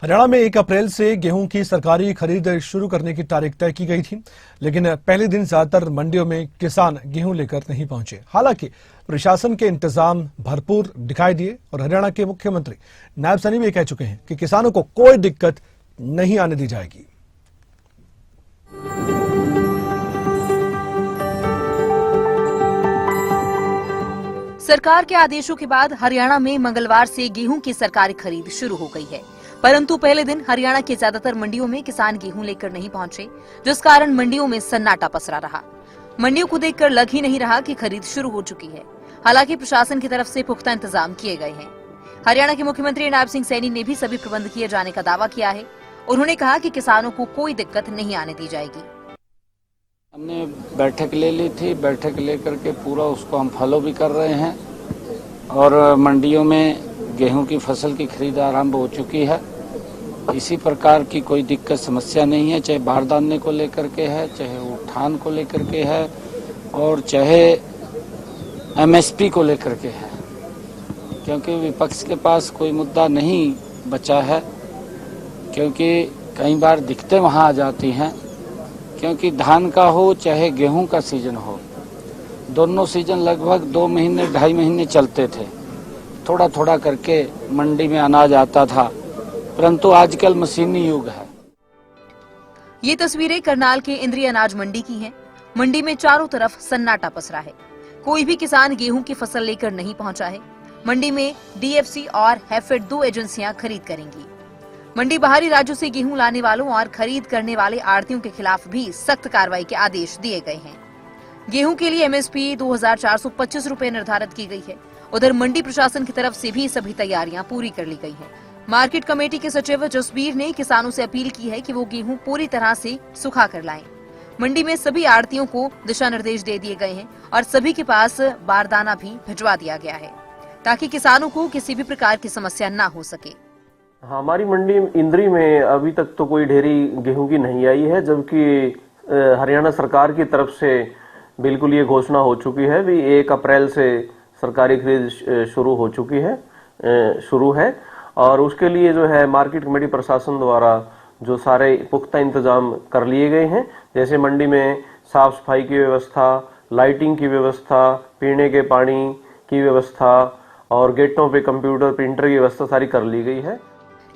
हरियाणा में 1 अप्रैल से गेहूं की सरकारी खरीद शुरू करने की तारीख तय की गई थी, लेकिन पहले दिन ज्यादातर मंडियों में किसान गेहूं लेकर नहीं पहुंचे। हालांकि प्रशासन के इंतजाम भरपूर दिखाई दिए और हरियाणा के मुख्यमंत्री नायब सैनी भी कह चुके हैं कि किसानों को कोई दिक्कत नहीं आने दी जाएगी। सरकार के आदेशों के बाद हरियाणा में मंगलवार से गेहूं की सरकारी खरीद शुरू हो गई है, परंतु पहले दिन हरियाणा के ज्यादातर मंडियों में किसान गेहूं लेकर नहीं पहुंचे, जिस कारण मंडियों में सन्नाटा पसरा रहा। मंडियों को देखकर लग ही नहीं रहा कि खरीद शुरू हो चुकी है। हालांकि प्रशासन की तरफ से पुख्ता इंतजाम किए गए हैं। हरियाणा के मुख्यमंत्री नायब सिंह सैनी ने भी सभी प्रबंध किए जाने का दावा किया है। उन्होंने कहा कि किसानों को कोई दिक्कत नहीं आने दी जाएगी। हमने बैठक ले ली थी, बैठक लेकर के पूरा उसको हम फॉलो भी कर रहे हैं और मंडियों में गेहूं की फसल की खरीद आरंभ हो चुकी है। इसी प्रकार की कोई दिक्कत समस्या नहीं है, चाहे बारदाने को लेकर के है, चाहे उठान को लेकर के है और चाहे एमएसपी को लेकर के है, क्योंकि विपक्ष के पास कोई मुद्दा नहीं बचा है, क्योंकि कई बार दिक्कतें वहां आ जाती हैं। क्योंकि धान का हो चाहे गेहूं का सीजन हो, दोनों सीजन लगभग 2 महीने 2.5 महीने चलते थे। थोड़ा थोड़ा करके मंडी में अनाज आता था, परंतु आजकल मशीनी युग है। ये तस्वीरें करनाल के इंद्रिय अनाज मंडी की हैं। मंडी में चारों तरफ सन्नाटा पसरा है। कोई भी किसान गेहूं की फसल लेकर नहीं पहुंचा है। मंडी में डीएफसी और हैफेड 2 एजेंसियां खरीद करेंगी। मंडी बाहरी राज्यों से गेहूं लाने वालों और खरीद करने वाले आढ़तियों के खिलाफ भी सख्त कार्रवाई के आदेश दिए गए हैं। गेहूं के लिए एमएसपी 2425 रुपए निर्धारित की गई है। उधर मंडी प्रशासन की तरफ से भी सभी तैयारियां पूरी कर ली गई हैं। मार्केट कमेटी के सचिव जसबीर ने किसानों से अपील की है कि वो गेहूं पूरी तरह से सुखा कर लाएं। मंडी में सभी आढ़तियों को दिशा निर्देश दे दिए गए हैं और सभी के पास बारदाना भी भिजवा दिया गया है, ताकि किसानों को किसी भी प्रकार की समस्या न हो सके। हमारी मंडी इंद्री में अभी तक तो कोई ढेरी गेहूं की नहीं आई है, जबकि हरियाणा सरकार की तरफ से बिल्कुल ये घोषणा हो चुकी है भी 1 अप्रैल से सरकारी खरीद शुरू है और उसके लिए जो है मार्केट कमेटी प्रशासन द्वारा जो सारे पुख्ता इंतजाम कर लिए गए हैं। जैसे मंडी में साफ सफाई की व्यवस्था, लाइटिंग की व्यवस्था, पीने के पानी की व्यवस्था और गेटों पे कंप्यूटर प्रिंटर की व्यवस्था सारी कर ली गई है।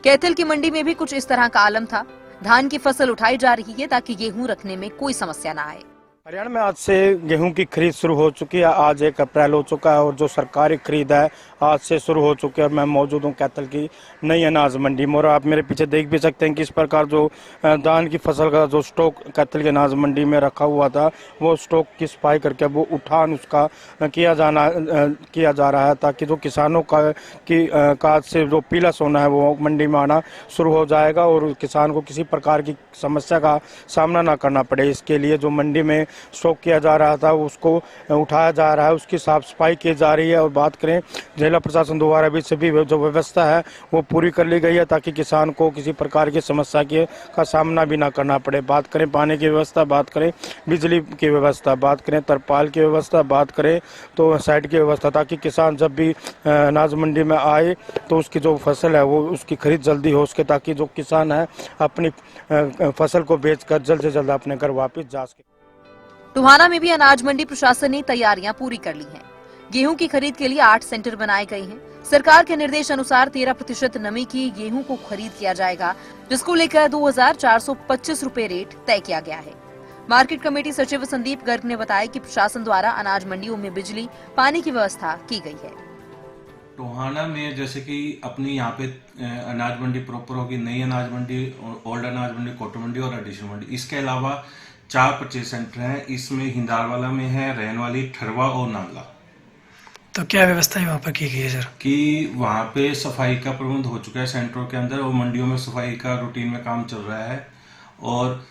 कैथल की मंडी में भी कुछ इस तरह का आलम था। धान की फसल उठाई जा रही है ताकि गेहूं रखने में कोई समस्या न आए। हरियाणा में आज से गेहूं की खरीद शुरू हो चुकी है। आज 1 अप्रैल हो चुका है और जो सरकारी खरीद है आज से शुरू हो चुकी है। मैं मौजूद हूं कैथल की नई अनाज मंडी में और आप मेरे पीछे देख भी सकते हैं कि इस प्रकार जो धान की फसल का जो स्टॉक कैथल की अनाज मंडी में रखा हुआ था, वो स्टॉक की सफाई करके वो उठान उसका किया जा रहा है, ताकि जो किसानों का आज से जो पीला सोना है वो मंडी में आना शुरू हो जाएगा और किसान को किसी प्रकार की समस्या का सामना न करना पड़े। इसके लिए जो मंडी में स्टॉक किया जा रहा था उसको उठाया जा रहा है, उसकी साफ सफाई की जा रही है। और बात करें जिला प्रशासन द्वारा भी सभी जो व्यवस्था है वो पूरी कर ली गई है, ताकि किसान को किसी प्रकार की समस्या का सामना भी ना करना पड़े। बात करें पानी की व्यवस्था, बात करें बिजली की व्यवस्था, बात करें तरपाल की व्यवस्था, बात करें तो साइड की व्यवस्था, ताकि किसान जब भी अनाज मंडी में आए तो उसकी जो फसल है वो उसकी खरीद जल्दी हो सके, ताकि जो किसान है अपनी फसल को बेचकर जल्द से जल्द अपने घर वापस जा सके। टोहाना में भी अनाज मंडी प्रशासन ने तैयारियां पूरी कर ली हैं। गेहूं की खरीद के लिए 8 सेंटर बनाए गए हैं। सरकार के निर्देश अनुसार 13% नमी की गेहूं को खरीद किया जाएगा, जिसको लेकर 2425 रुपए रेट तय किया गया है। मार्केट कमेटी सचिव संदीप गर्ग ने बताया कि प्रशासन द्वारा अनाज मंडियों में बिजली पानी की व्यवस्था की गई है। टोहाना में जैसे कि अपनी यहाँ पे अनाज मंडी प्रॉपर होगी, नई अनाज मंडी, ओल्ड अनाज मंडी, कोटो मंडी और एडिशनल मंडी। इसके अलावा 4 परचेज सेंटर हैं। इसमें हिंदारवाला में है, रहनवाली, ठरवा और नांगला। तो क्या व्यवस्था है वहाँ पर की गई है सर? कि वहाँ पे सफाई का प्रबंध हो चुका है सेंटरों के अंदर और मंडियों में सफाई का रूटीन में काम चल रहा है। और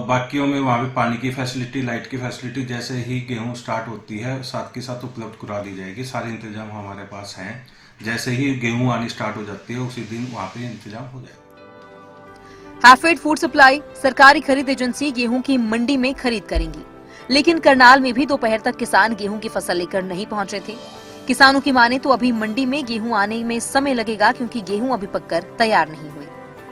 बाकियों में वहाँ पे पानी की फैसिलिटी, लाइट की फैसिलिटी जैसे ही गेहूं स्टार्ट होती है साथ के साथ उपलब्ध करा दी जाएगी। सारे इंतजाम हमारे पास हैं। जैसे ही गेहूं आनी स्टार्ट हो जाती है उसी दिन वहाँ पे इंतजाम हो जाएगा। हैफेड फूड सप्लाई सरकारी खरीद एजेंसी गेहूं की मंडी में खरीद करेंगी, लेकिन करनाल में भी दोपहर तक किसान गेहूं की फसल लेकर नहीं पहुंचे थे। किसानों की माने तो अभी मंडी में गेहूं आने में समय लगेगा, क्योंकि गेहूं अभी पककर तैयार नहीं हुए।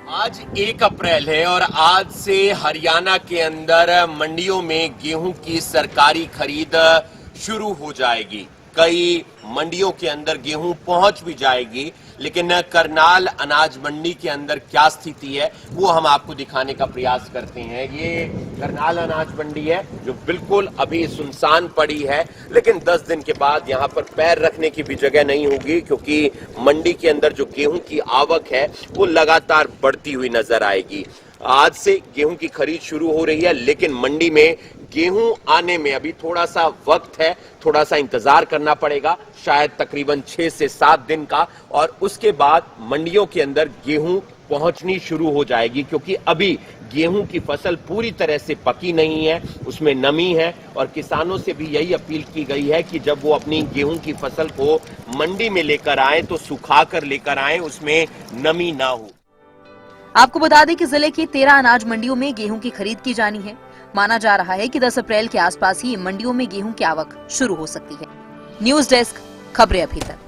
आज 1 अप्रैल है और आज से हरियाणा के अंदर मंडियों में गेहूं की सरकारी खरीद शुरू हो जाएगी। कई मंडियों के अंदर गेहूं पहुंच भी जाएगी, लेकिन करनाल अनाज मंडी के अंदर क्या स्थिति है वो हम आपको दिखाने का प्रयास करते हैं। ये करनाल अनाज मंडी है जो बिल्कुल अभी सुनसान पड़ी है, लेकिन 10 दिन के बाद यहाँ पर पैर रखने की भी जगह नहीं होगी, क्योंकि मंडी के अंदर जो गेहूं की आवक है वो लगातार बढ़ती हुई नजर आएगी। आज से गेहूं की खरीद शुरू हो रही है, लेकिन मंडी में गेहूं आने में अभी थोड़ा सा वक्त है, थोड़ा सा इंतजार करना पड़ेगा, शायद तकरीबन 6 से 7 दिन का, और उसके बाद मंडियों के अंदर गेहूं पहुंचनी शुरू हो जाएगी, क्योंकि अभी गेहूं की फसल पूरी तरह से पकी नहीं है, उसमें नमी है। और किसानों से भी यही अपील की गई है कि जब वो अपनी गेहूं की फसल को मंडी में लेकर आए तो सुखा कर लेकर आए, उसमें नमी ना हो। आपको बता दें कि जिले की 13 अनाज मंडियों में गेहूं की खरीद की जानी है। माना जा रहा है कि 10 अप्रैल के आसपास ही मंडियों में गेहूं की आवक शुरू हो सकती है। न्यूज डेस्क, खबरें अभी तक।